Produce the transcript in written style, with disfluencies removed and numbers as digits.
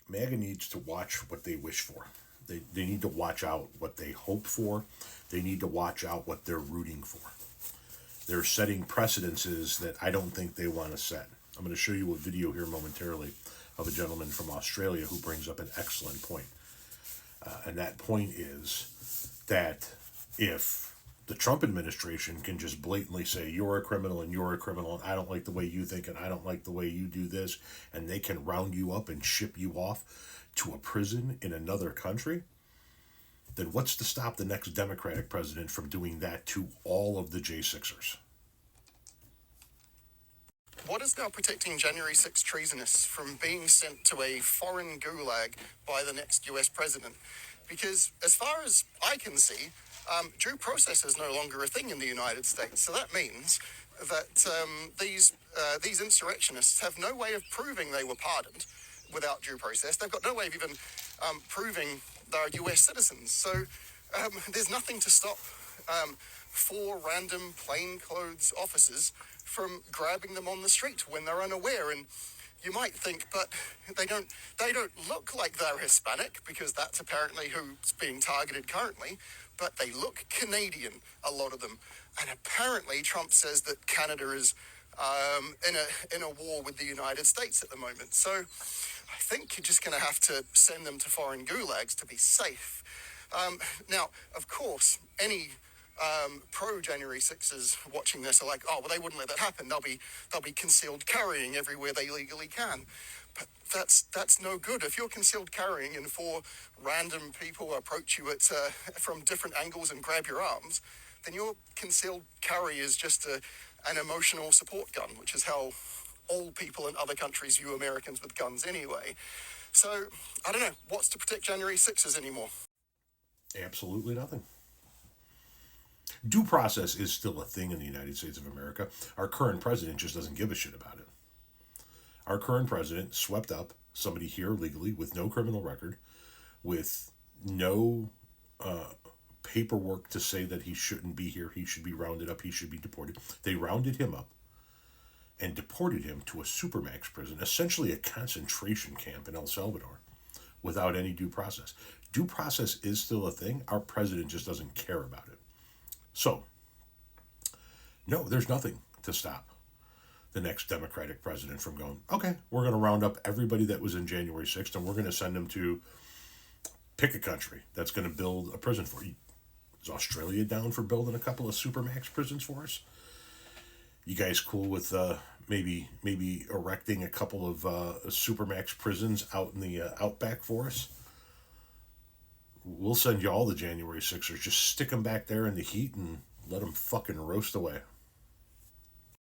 MAGA needs to watch what they wish for. They need to watch out what they hope for. They need to watch out what they're rooting for. They're setting precedences that I don't think they want to set. I'm going to show you a video here momentarily of a gentleman from Australia who brings up an excellent point. And that point is that if the Trump administration can just blatantly say, you're a criminal and you're a criminal and I don't like the way you think and I don't like the way you do this, and they can round you up and ship you off to a prison in another country, then what's to stop the next Democratic president from doing that to all of the J6ers? What is now protecting January 6 treasonous from being sent to a foreign gulag by the next US president? Because as far as I can see, due process is no longer a thing in the United States. So that means that these insurrectionists have no way of proving they were pardoned without due process. They've got no way of even proving they're US citizens. So there's nothing to stop four random plainclothes officers from grabbing them on the street when they're unaware. And you might think, but they don't look like they're Hispanic, because that's apparently who's being targeted currently, but they look Canadian, a lot of them. And apparently Trump says that Canada is in a war with the United States at the moment. So I think you're just going to have to send them to foreign gulags to be safe. Now, of course, any pro-January 6ers watching this are like, oh, well, they wouldn't let that happen. They'll be concealed carrying everywhere they legally can. But that's no good. If you're concealed carrying and four random people approach you from different angles and grab your arms, then your concealed carry is just an emotional support gun, which is how all people in other countries view Americans with guns anyway. So, I don't know, what's to protect January 6ers anymore? Absolutely nothing. Due process is still a thing in the United States of America. Our current president just doesn't give a shit about it. Our current president swept up somebody here legally with no criminal record, with no paperwork to say that he shouldn't be here, he should be rounded up, he should be deported. They rounded him up and deported him to a supermax prison, essentially a concentration camp in El Salvador, without any due process. Due process is still a thing. Our president just doesn't care about it. So, no, there's nothing to stop the next Democratic president from going, okay, we're going to round up everybody that was in January 6th and we're going to send them to pick a country that's going to build a prison for you. Is Australia down for building a couple of supermax prisons for us? You guys cool with maybe erecting a couple of supermax prisons out in the outback for us? We'll send you all the January 6ers. Just stick them back there in the heat and let them fucking roast away.